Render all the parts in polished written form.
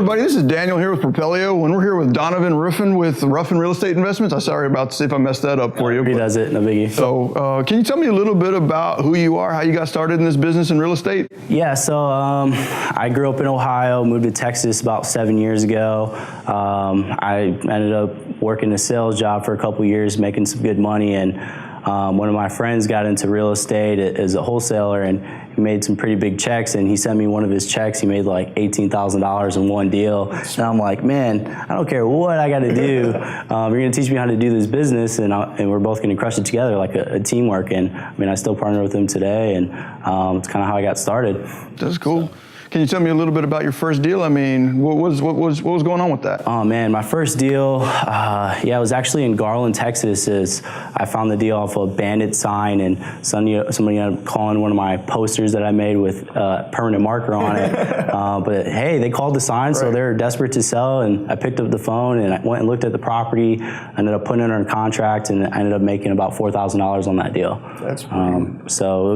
everybody, this is Daniel here with Propelio, and we're here with Donovan Ruffin with Ruffin Real Estate Investments. I'm sorry about to see if I messed that up for you. He does it, no biggie. So can you tell me a little bit about who you are, how you got started in this business in real estate? Yeah, so I grew up in Ohio, moved to Texas about 7 years ago. I ended up working a sales job for a couple years, making some good money, and one of my friends got into real estate as a wholesaler, and he made some pretty big checks, and he sent me one of his checks. He made like $18,000 in one deal. And I'm like, man, I don't care what I got to do. You're going to teach me how to do this business, and we're both going to crush it together like a teamwork. And I mean, I still partner with him today, and it's kind of how I got started. That's cool. So, can you tell me a little bit about your first deal? I mean, what was going on with that? Oh man, my first deal, it was actually in Garland, Texas. I found the deal off a bandit sign, and somebody ended up calling one of my posters that I made with permanent marker on it. But hey, they called the sign, so they were desperate to sell, and I picked up the phone and I went and looked at the property. I ended up putting it under contract, and I ended up making about $4,000 on that deal. That's pretty so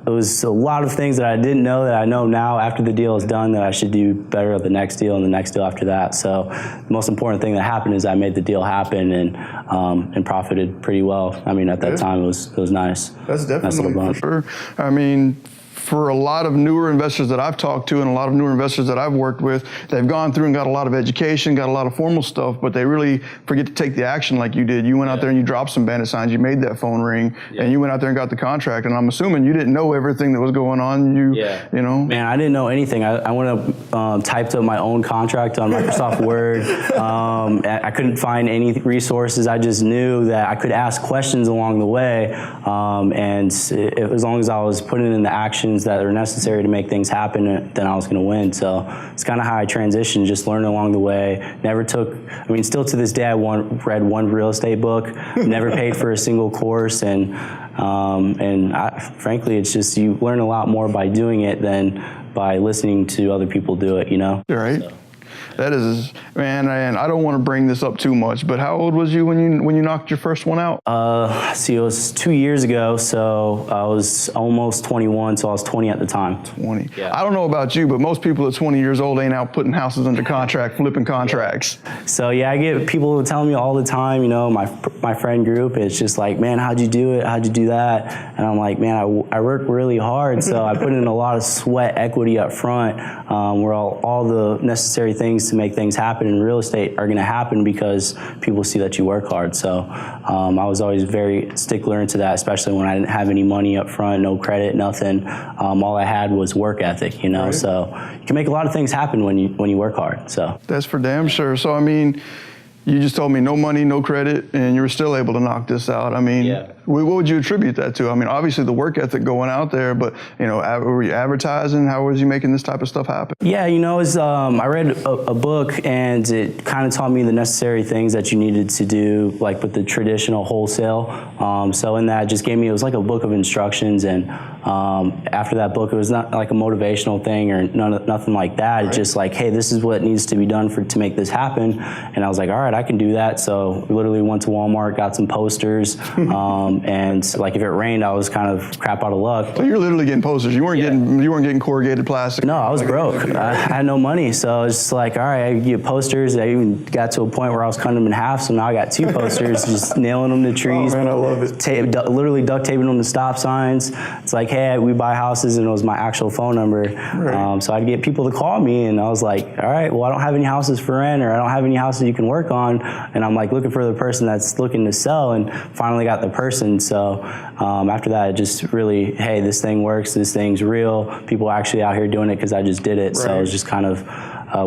it was a lot of things that I didn't know that I know now after the deal is done that I should do better at the next deal and the next deal after that. So the most important thing that happened is I made the deal happen and profited pretty well. I mean, at that time it was nice. That's definitely for sure. I mean, for a lot of newer investors that I've talked to and a lot of newer investors that I've worked with, they've gone through and got a lot of education, got a lot of formal stuff, but they really forget to take the action like you did. You went out there and you dropped some bandit signs, you made that phone ring, and you went out there and got the contract. And I'm assuming you didn't know everything that was going on. You know? Man, I didn't know anything. I went up, typed up my own contract on Microsoft Word. I couldn't find any resources. I just knew that I could ask questions along the way, and as long as I was putting in the action that are necessary to make things happen, then I was going to win. So it's kind of how I transitioned, just learning along the way. Still to this day, I read one real estate book, never paid for a single course, and frankly, it's just you learn a lot more by doing it than by listening to other people do it, you know? You're right. So. That is, man, and I don't want to bring this up too much, but how old was you when you knocked your first one out? It was 2 years ago, so I was almost 21, so I was 20 at the time. 20. Yeah. I don't know about you, but most people at 20 years old ain't out putting houses under contract, flipping contracts. So yeah, I get people telling me all the time, you know, my friend group, it's just like, man, how'd you do it? How'd you do that? And I'm like, man, I work really hard, so I put in a lot of sweat equity up front, where all the necessary things to make things happen in real estate are going to happen because people see that you work hard. So I was always very stickler into that, especially when I didn't have any money up front, no credit, nothing. All I had was work ethic, you know. Right. So you can make a lot of things happen when you work hard. So that's for damn sure. So I mean, you just told me no money, no credit, and you were still able to knock this out. I mean, what would you attribute that to? I mean, obviously the work ethic going out there, but, you know, were you advertising? How was you making this type of stuff happen? Yeah, you know, I read a book, and it kind of taught me the necessary things that you needed to do, like with the traditional wholesale. So in that, it just it was like a book of instructions, and after that book, it was not like a motivational thing or nothing like that. Right. It's just like, hey, this is what needs to be done to make this happen. And I was like, all right, I can do that. So we literally went to Walmart, got some posters, and like if it rained, I was kind of crap out of luck. So you're literally getting posters. You weren't getting corrugated plastic. No, I was broke. I had no money, so I was just like, all right, I get posters. I even got to a point where I was cutting them in half, so now I got 2 posters, just nailing them to trees. Oh man, I love it. Literally duct taping them to stop signs. It's like, hey, we buy houses, and it was my actual phone number. Right. So I'd get people to call me, and I was like, all right, well, I don't have any houses for rent, or I don't have any houses you can work on. And I'm like looking for the person that's looking to sell, and finally got the person. So after that, it just really, hey, this thing works, this thing's real. People are actually out here doing it because I just did it. Right. So it was just kind of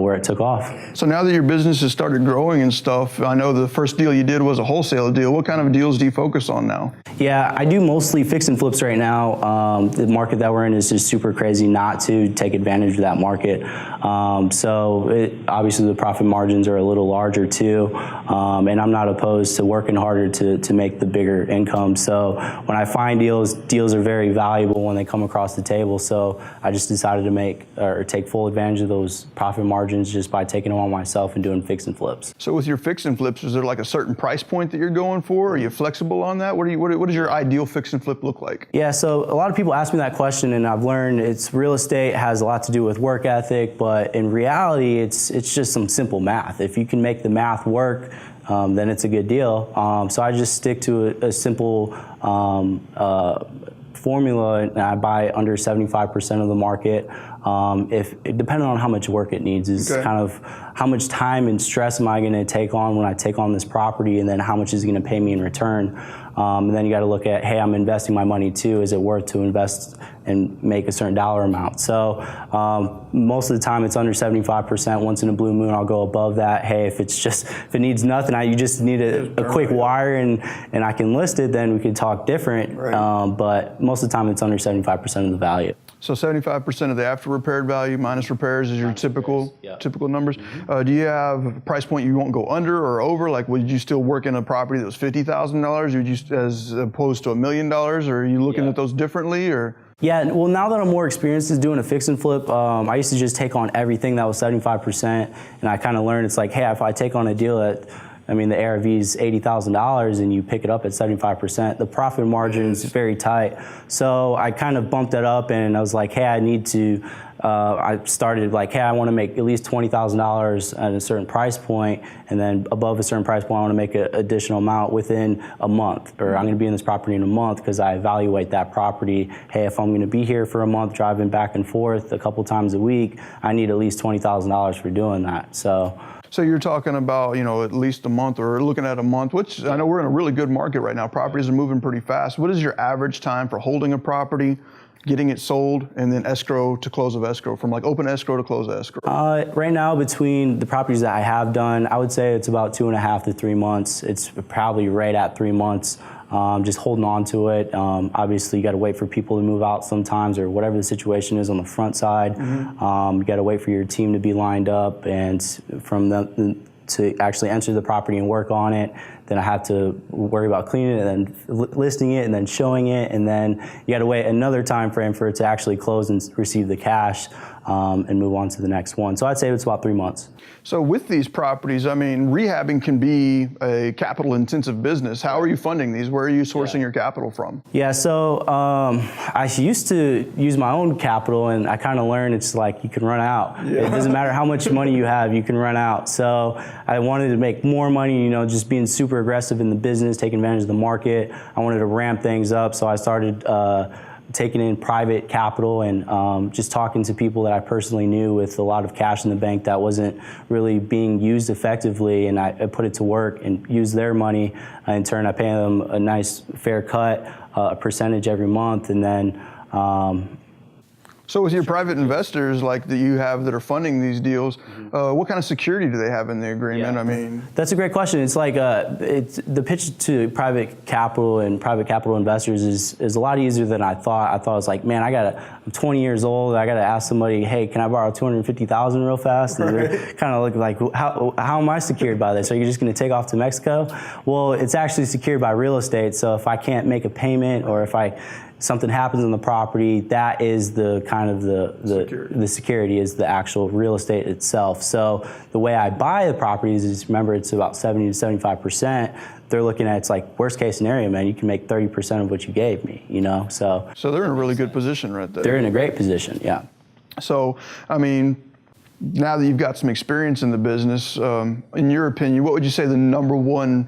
where it took off. So now that your business has started growing and stuff, I know the first deal you did was a wholesale deal. What kind of deals do you focus on now? Yeah, I do mostly fix and flips right now. The market that we're in is just super crazy not to take advantage of that market. Obviously the profit margins are a little larger too, and I'm not opposed to working harder to make the bigger income. So when I find deals are very valuable when they come across the table. So I just decided to take full advantage of those profit margins just by taking them on myself and doing fix and flips. So with your fix and flips, is there like a certain price point that you're going for? Are you flexible on that? What does your ideal fix and flip look like? Yeah, so a lot of people ask me that question, and I've learned it's real estate has a lot to do with work ethic, but in reality, it's just some simple math. If you can make the math work, then it's a good deal. So I just stick to a simple formula, and I buy under 75% of the market. If depending on how much work it needs is kind of how much time and stress am I going to take on when I take on this property, and then how much is it going to pay me in return. And then you got to look at, hey, I'm investing my money too. Is it worth to invest and make a certain dollar amount? So most of the time it's under 75%. Once in a blue moon, I'll go above that. Hey, if it needs nothing, you just need a quick wire and I can list it, then we could talk different. Right. But most of the time it's under 75% of the value. So 75% of the after repaired value minus repairs is your typical numbers. Mm-hmm. Do you have a price point you won't go under or over? Like, would you still work in a property that was $50,000? Would you, as opposed to $1 million? Or are you looking at those differently? Or yeah, well, now that I'm more experienced in doing a fix and flip, I used to just take on everything that was 75%, and I kind of learned it's like, hey, if I take on a deal that, I mean, the ARV is $80,000 and you pick it up at 75%, the profit margin is very tight. So I kind of bumped it up, and I was like, hey, I need to, I started like, hey, I want to make at least $20,000 at a certain price point, and then above a certain price point, I want to make an additional amount within a month, or I'm going to be in this property in a month, because I evaluate that property. Hey, if I'm going to be here for a month, driving back and forth a couple times a week, I need at least $20,000 for doing that. So you're talking about, at least a month, or looking at a month, which I know we're in a really good market right now. Properties are moving pretty fast. What is your average time for holding a property, getting it sold, and then escrow to close of escrow, from like open escrow to close of escrow? Right now, between the properties that I have done, I would say it's about 2.5 to 3 months. It's probably right at 3 months. Just holding on to it. Obviously, you got to wait for people to move out sometimes, or whatever the situation is on the front side. Mm-hmm. You got to wait for your team to be lined up, and from them to actually enter the property and work on it. Then I have to worry about cleaning it, and then listing it, and then showing it, and then you got to wait another time frame for it to actually close and receive the cash, and move on to the next one. So I'd say it's about 3 months. So with these properties, I mean, rehabbing can be a capital-intensive business. How are you funding these? Where are you sourcing your capital from? Yeah, so I used to use my own capital, and I kind of learned it's like you can run out. Yeah. It doesn't matter how much money you have, you can run out. So I wanted to make more money, just being super aggressive in the business, taking advantage of the market. I wanted to ramp things up, so I started taking in private capital and just talking to people that I personally knew with a lot of cash in the bank that wasn't really being used effectively, and I put it to work and used their money. In turn, I pay them a nice fair cut, a percentage every month, and then So with your private investors like that you have that are funding these deals, what kind of security do they have in the agreement? Yeah. I mean, that's a great question. It's like it's the pitch to private capital and private capital investors is a lot easier than I thought. I thought it was like, man, I'm 20 years old. I got to ask somebody, hey, can I borrow $250,000 real fast? And they're kind of looking like, how am I secured by this? Are you just going to take off to Mexico? Well, it's actually secured by real estate. So if I can't make a payment, or if something happens on the property, that is the kind of the security is the actual real estate itself. So the way I buy the properties is, remember, it's about 70 to 75%. They're looking at, it's like worst case scenario, man, you can make 30% of what you gave me, So they're in a really good position right there. They're in a great position, yeah. So, I mean, now that you've got some experience in the business, in your opinion, what would you say the number one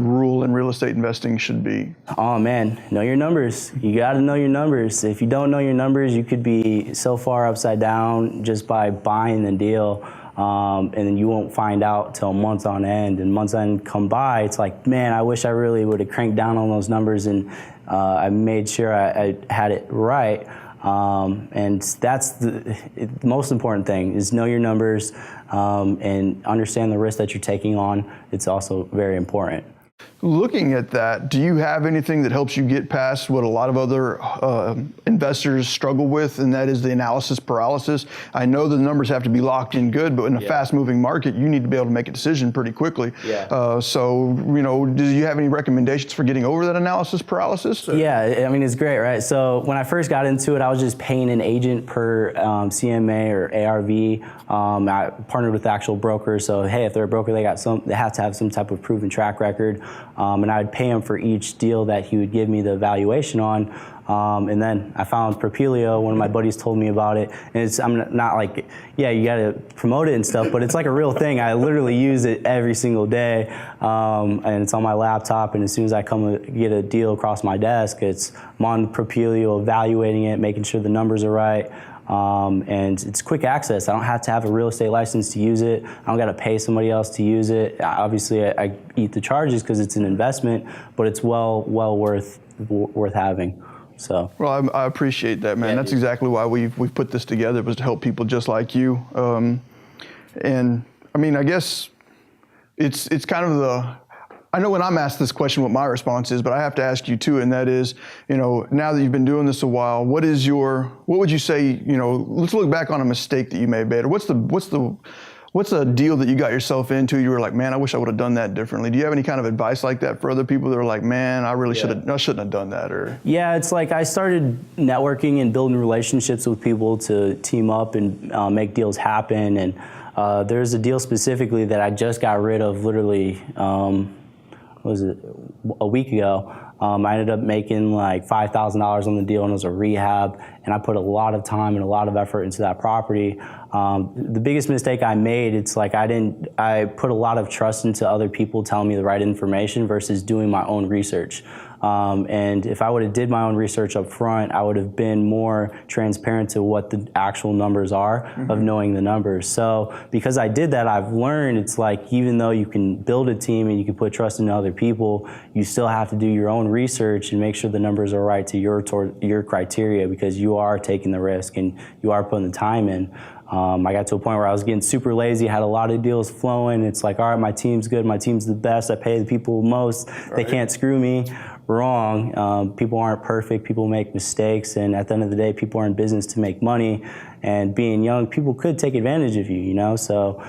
rule in real estate investing should be? Oh man, know your numbers. You got to know your numbers. If you don't know your numbers, you could be so far upside down just by buying the deal, and then you won't find out till months on end. And months on end come by, it's like, man, I wish I really would have cranked down on those numbers, and I made sure I had it right. And that's the most important thing, is know your numbers, and understand the risk that you're taking on. It's also very important. looking at that, do you have anything that helps you get past what a lot of other investors struggle with, and that is the analysis paralysis? I know the numbers have to be locked in good, but in a fast-moving market, you need to be able to make a decision pretty quickly. So, do you have any recommendations for getting over that analysis paralysis? Yeah, I mean, it's great, right? So when I first got into it, I was just paying an agent per CMA or ARV. I partnered with the actual broker, so hey, if they're a broker, they have to have some type of proven track record, and I would pay him for each deal that he would give me the valuation on. And then I found Propelio. One of my buddies told me about it, and I'm not like, yeah, you got to promote it and stuff, but it's like a real thing. I literally use it every single day, and it's on my laptop. And as soon as I come get a deal across my desk, I'm on Propelio, evaluating it, making sure the numbers are right. And it's quick access. I don't have to have a real estate license to use it. I don't got to pay somebody else to use it. Obviously, I eat the charges because it's an investment, but it's well worth having. So. Well, I appreciate that, man. That's exactly why we've put this together, was to help people just like you. And I mean, I guess it's kind of I know when I'm asked this question what my response is, but I have to ask you too, and that is, now that you've been doing this a while, what would you say, let's look back on a mistake that you may have made, or what's a deal that you got yourself into, you were like, man, I wish I would have done that differently? Do you have any kind of advice like that for other people that are like, man, I shouldn't have done that? Or it's like I started networking and building relationships with people to team up and make deals happen. And there's a deal specifically that I just got rid of literally, a week ago. I ended up making like $5,000 on the deal, and it was a rehab, and I put a lot of time and a lot of effort into that property. The biggest mistake I made, it's like I put a lot of trust into other people telling me the right information versus doing my own research. And if I would have did my own research up front, I would have been more transparent to what the actual numbers are of knowing the numbers. So because I did that, I've learned it's like, even though you can build a team and you can put trust into other people, you still have to do your own research and make sure the numbers are right to your criteria, because you are taking the risk and you are putting the time in. I got to a point where I was getting super lazy, had a lot of deals flowing. It's like, all right, my team's good, my team's the best, I pay the people most, they can't screw me. Wrong. People aren't perfect, people make mistakes, and at the end of the day, people are in business to make money, and being young, people could take advantage of you, so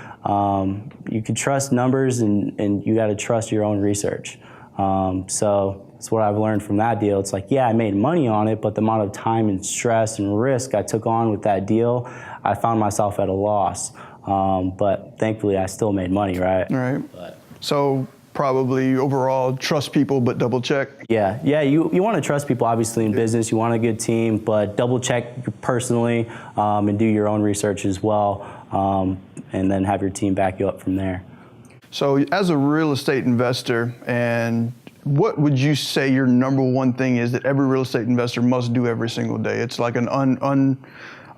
you can trust numbers, and you got to trust your own research. So that's what I've learned from that deal. It's like, yeah, I made money on it, but the amount of time and stress and risk I took on with that deal, I found myself at a loss. But thankfully, I still made money, right? Right. So probably overall, trust people, but double check. Yeah, you want to trust people, obviously, in business. You want a good team, but double check personally, and do your own research as well, and then have your team back you up from there. So as a real estate investor, and what would you say your number one thing is that every real estate investor must do every single day? It's like an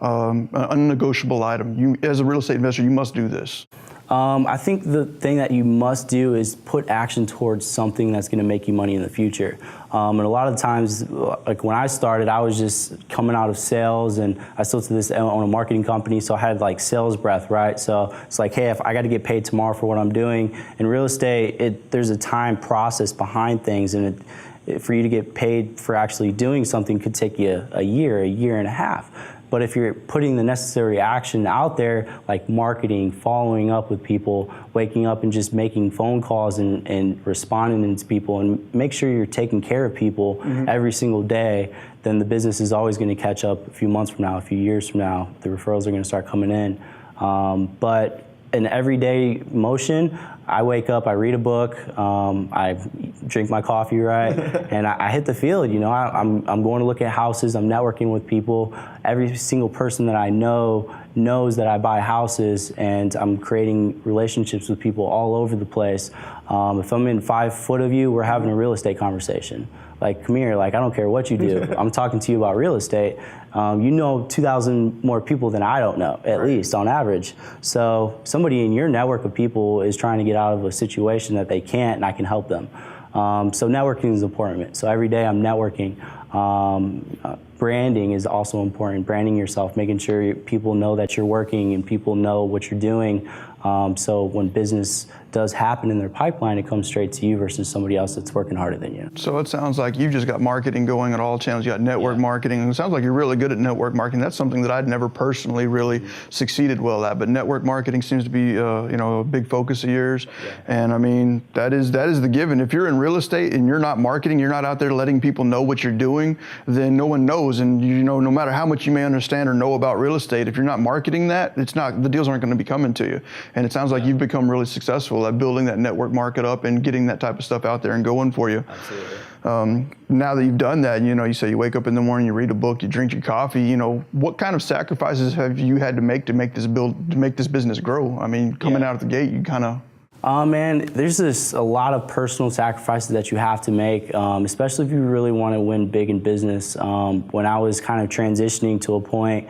unnegotiable item. As a real estate investor, you must do this. I think the thing that you must do is put action towards something that's going to make you money in the future. And a lot of times, like when I started, I was just coming out of sales, and I still to this own a marketing company, so I had like sales breath, right? So it's like, hey, if I got to get paid tomorrow for what I'm doing in real estate, there's a time process behind things, and for you to get paid for actually doing something could take you a year and a half. But if you're putting the necessary action out there, like marketing, following up with people, waking up and just making phone calls and responding to people, and make sure you're taking care of people every single day, then the business is always going to catch up a few months from now, a few years from now. The referrals are going to start coming in. But in everyday motion, I wake up, I read a book, I drink my coffee, right, and I hit the field. I'm going to look at houses, I'm networking with people. Every single person that I know knows that I buy houses, and I'm creating relationships with people all over the place. If I'm in 5 foot of you, we're having a real estate conversation. Like, come here, like, I don't care what you do. I'm talking to you about real estate. 2,000 more people than I don't know, at least, on average. So somebody in your network of people is trying to get out of a situation that they can't, and I can help them. So networking is important. So every day I'm networking. branding is also important. Branding yourself, making sure people know that you're working and people know what you're doing. So when business does happen in their pipeline, it comes straight to you versus somebody else that's working harder than you. So it sounds like you've just got marketing going at all channels. You got network marketing, and it sounds like you're really good at network marketing. That's something that I'd never personally really succeeded well at, but network marketing seems to be a big focus of yours. And I mean, that is the given. If you're in real estate and you're not marketing, you're not out there letting people know what you're doing, then no one knows. And no matter how much you may understand or know about real estate, if you're not marketing that, the deals aren't going to be coming to you. And it sounds like you've become really successful at building that network market up and getting that type of stuff out there and going for you. Absolutely. Now that you've done that, you say you wake up in the morning, you read a book, you drink your coffee. What kind of sacrifices have you had to make this business grow? I mean, coming out of the gate, you kind of. Man, there's a lot of personal sacrifices that you have to make, especially if you really want to win big in business. When I was kind of transitioning to a point,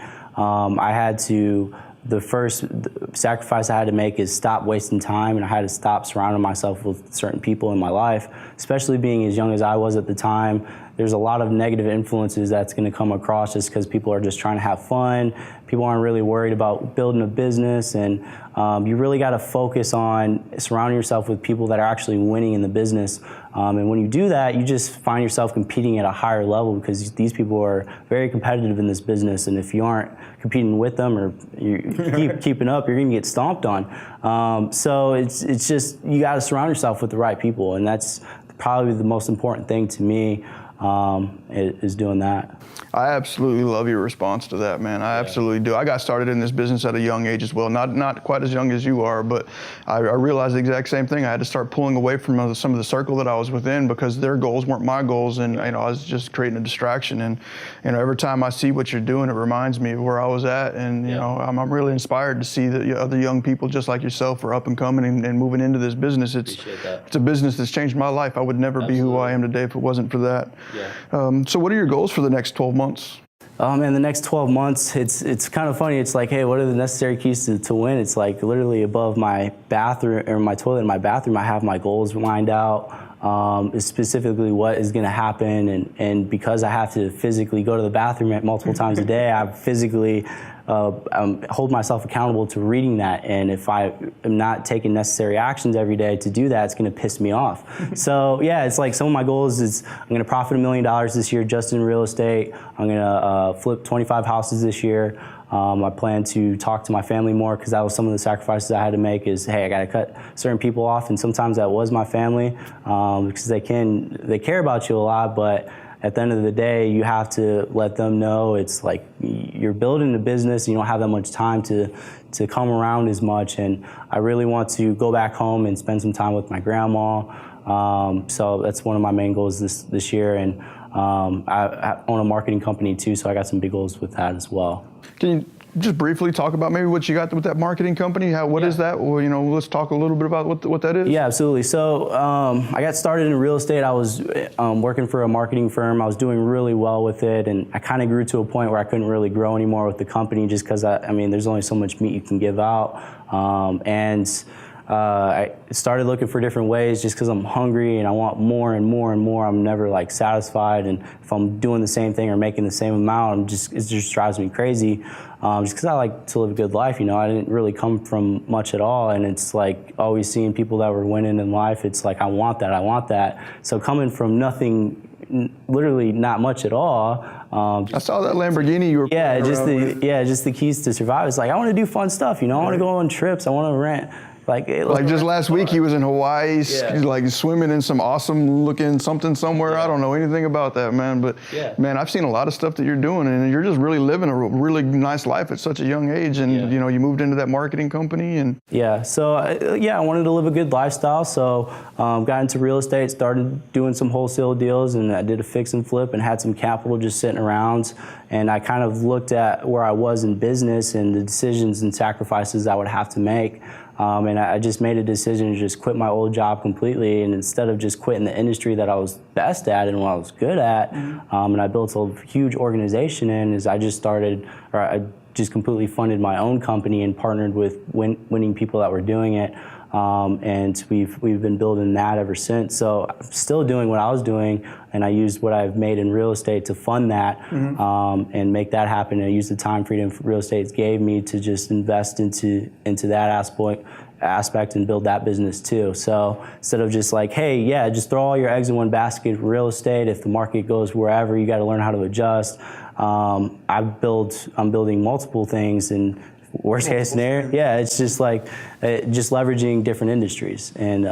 the first sacrifice I had to make is stop wasting time, and I had to stop surrounding myself with certain people in my life, especially being as young as I was at the time. There's a lot of negative influences that's going to come across just because people are just trying to have fun. People aren't really worried about building a business, and you really got to focus on surrounding yourself with people that are actually winning in the business. And when you do that, you just find yourself competing at a higher level because these people are very competitive in this business, and if you aren't competing with them or you keep keeping up, you're going to get stomped on. So it's just, you got to surround yourself with the right people, and that's probably the most important thing to me. Is doing that. I absolutely love your response to that, man. I absolutely do. I got started in this business at a young age as well. Not quite as young as you are, but I realized the exact same thing. I had to start pulling away from some of the circle that I was within because their goals weren't my goals, and I was just creating a distraction. And every time I see what you're doing, it reminds me of where I was at. And I'm really inspired to see that other young people just like yourself are up and coming and moving into this business. It's a business that's changed my life. I would never be who I am today if it wasn't for that. So what are your goals for the next 12 months? Man, the next 12 months, it's kind of funny. It's like, hey, what are the necessary keys to win? It's like literally above my bathroom or my toilet in my bathroom, I have my goals lined out. Specifically what is going to happen, and because I have to physically go to the bathroom multiple times a day, I physically hold myself accountable to reading that, and if I am not taking necessary actions every day to do that, it's going to piss me off. So yeah, it's like some of my goals is I'm going to profit $1 million this year just in real estate. I'm going to flip 25 houses this year. I plan to talk to my family more because that was some of the sacrifices I had to make is, hey, I got to cut certain people off, and sometimes that was my family because they care about you a lot, but at the end of the day, you have to let them know it's like you're building a business and you don't have that much time to come around as much, and I really want to go back home and spend some time with my grandma. So that's one of my main goals this year, and I own a marketing company too, so I got some big goals with that as well. Can you just briefly talk about maybe what you got with that marketing company? What is that? Well, let's talk a little bit about what that is. Yeah, absolutely. So I got started in real estate. I was working for a marketing firm. I was doing really well with it, and I kind of grew to a point where I couldn't really grow anymore with the company just because, there's only so much meat you can give out. I started looking for different ways just because I'm hungry and I want more and more and more. I'm never satisfied, and if I'm doing the same thing or making the same amount, it just drives me crazy. Just because I like to live a good life, I didn't really come from much at all, and it's like always seeing people that were winning in life. It's like I want that. So coming from nothing, literally not much at all. I saw that Lamborghini you were. Yeah, just the keys to survive. It's like I want to do fun stuff. I want to go on trips. I want to rent. Like just last week, he was in Hawaii, swimming in some awesome looking something somewhere. Yeah. I don't know anything about that, man. But man, I've seen a lot of stuff that you're doing, and you're just really living a really nice life at such a young age. And you moved into that marketing company, and So I wanted to live a good lifestyle. So got into real estate, started doing some wholesale deals, and I did a fix and flip, and had some capital just sitting around. And I kind of looked at where I was in business and the decisions and sacrifices I would have to make. And I just made a decision to just quit my old job completely, and instead of just quitting the industry that I was best at and what I was good at, and I built a huge organization I just completely funded my own company and partnered with winning people that were doing it. and we've been building that ever since. So I'm still doing what I was doing, and I used what I've made in real estate to fund that and make that happen. And I used the time freedom real estate gave me to just invest into that aspect and build that business too. So instead of just like, hey, yeah, just throw all your eggs in one basket, real estate, if the market goes wherever, you got to learn how to adjust. I'm building multiple things, and worst case scenario, yeah, it's just like just leveraging different industries. And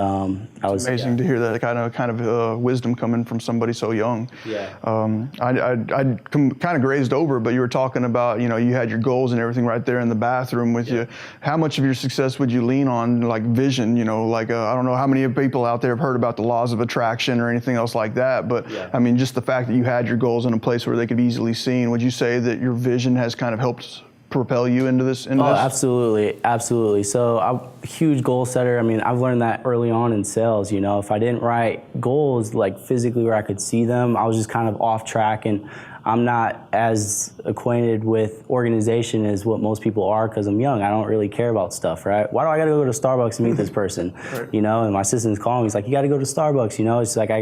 it's amazing to hear that kind of wisdom coming from somebody so young. Yeah. I kind of grazed over, but you were talking about, you had your goals and everything right there in the bathroom with you. How much of your success would you lean on, like vision? I don't know how many people out there have heard about the laws of attraction or anything else like that, but I mean, just the fact that you had your goals in a place where they could be easily seen. Would you say that your vision has kind of helped propel you into this? Absolutely. So I'm a huge goal setter. I mean, I've learned that early on in sales. If I didn't write goals like physically where I could see them, I was just kind of off track, and I'm not as acquainted with organization as what most people are because I'm young. I don't really care about stuff, right? Why do I got to go to Starbucks and meet this person? Right. And my assistant's calling me. He's like, you got to go to Starbucks. It's like I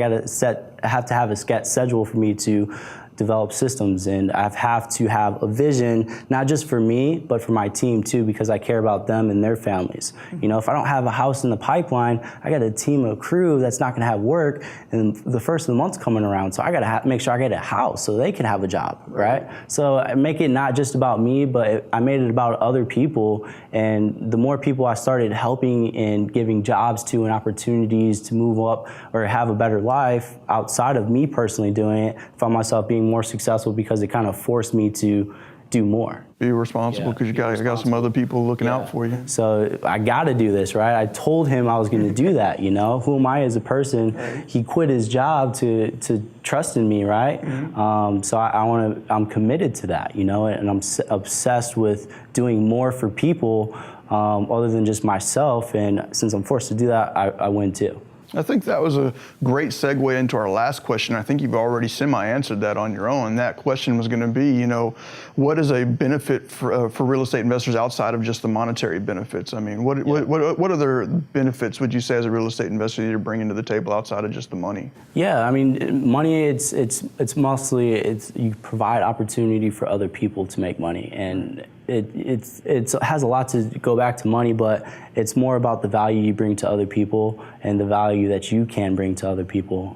have to have a schedule for me to develop systems, and I have to have a vision, not just for me, but for my team too, because I care about them and their families. If I don't have a house in the pipeline, I got a team of crew that's not gonna have work, and the first of the month's coming around, so I gotta make sure I get a house so they can have a job, right? So I make it not just about me, but I made it about other people, and the more people I started helping and giving jobs to and opportunities to move up or have a better life outside of me personally doing it, I found myself being more successful because it kind of forced me to do more. Be responsible because you got some other people looking out for you. So I got to do this, right? I told him I was going to do that. Who am I as a person? Right. He quit his job to trust in me, right? So I'm committed to that, and I'm obsessed with doing more for people other than just myself. And since I'm forced to do that, I win too. I think that was a great segue into our last question. I think you've already semi-answered that on your own. That question was going to be, what is a benefit for real estate investors outside of just the monetary benefits? I mean, what other benefits would you say as a real estate investor you're bringing to the table outside of just the money? Yeah, I mean, money. It's mostly you provide opportunity for other people to make money, and it has a lot to go back to money, but it's more about the value you bring to other people and the value that you can bring to other people.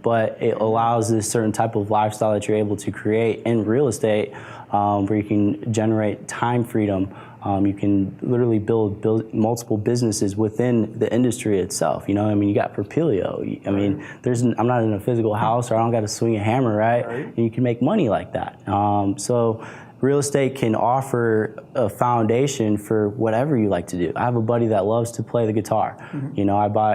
But it allows this certain type of lifestyle that you're able to create in real estate, where you can generate time freedom. You can literally build multiple businesses within the industry itself. You got Propelio. I'm not in a physical house, or I don't got to swing a hammer, right? And you can make money like that. So real estate can offer a foundation for whatever you like to do. I have a buddy that loves to play the guitar.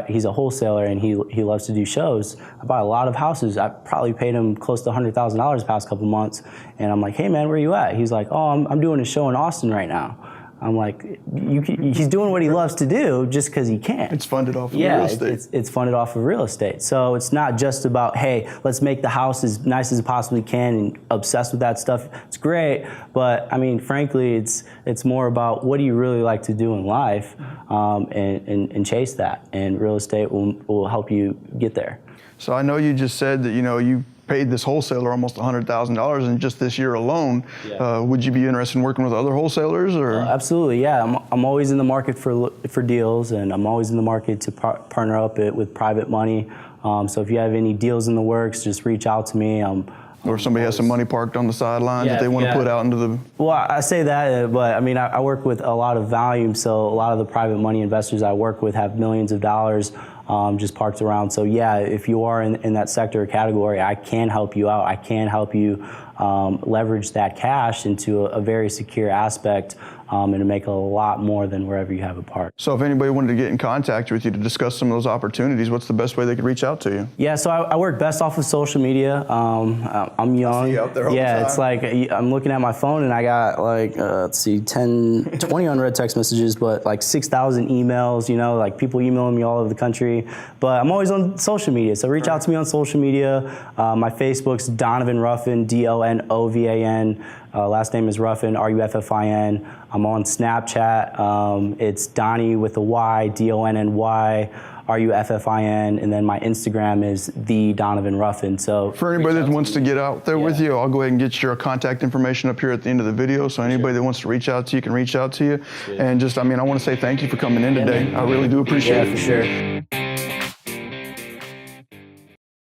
He's a wholesaler, and he loves to do shows. I buy a lot of houses. I probably paid him close to $100,000 the past couple months. And I'm like, hey man, where you at? He's like, oh, I'm doing a show in Austin right now. I'm like, he's doing what he loves to do just because he can. It's funded off of real estate. It's funded off of real estate. So it's not just about, hey, let's make the house as nice as it possibly can and obsessed with that stuff. It's great, but frankly, it's more about what do you really like to do in life, and chase that. And real estate will help you get there. So I know you just said that you paid this wholesaler almost $100,000 in just this year alone. Would you be interested in working with other wholesalers? Or? Absolutely, yeah. I'm always in the market for deals, and I'm always in the market to partner up with private money. So if you have any deals in the works, just reach out to me. Or somebody has some money parked on the sidelines that they want to put out into the... Well, I say that, but I work with a lot of volume, so a lot of the private money investors I work with have millions of dollars just parked around. So yeah, if you are in that sector or category, I can help you out. I can help you leverage that cash into a very secure aspect and to make a lot more than wherever you have it parked. So if anybody wanted to get in contact with you to discuss some of those opportunities, what's the best way they could reach out to you? Yeah, so I work best off of social media. I'm young. I see you out there all the time. It's like I'm looking at my phone and I got like, 20 unread text messages, but like 6,000 emails, like people emailing me all over the country. But I'm always on social media, so reach out to me on social media. My Facebook's Donovan Ruffin, DONOVAN Donovan. Last name is Ruffin, Ruffin. I'm on Snapchat. It's Donnie with a Y, Donny, Ruffin, and then my Instagram is the Donovan Ruffin. So for anybody that wants to get out there with you, I'll go ahead and get your contact information up here at the end of the video. So anybody that wants to reach out to you can reach out to you. And just, I want to say thank you for coming in today. I really do appreciate it. For sure.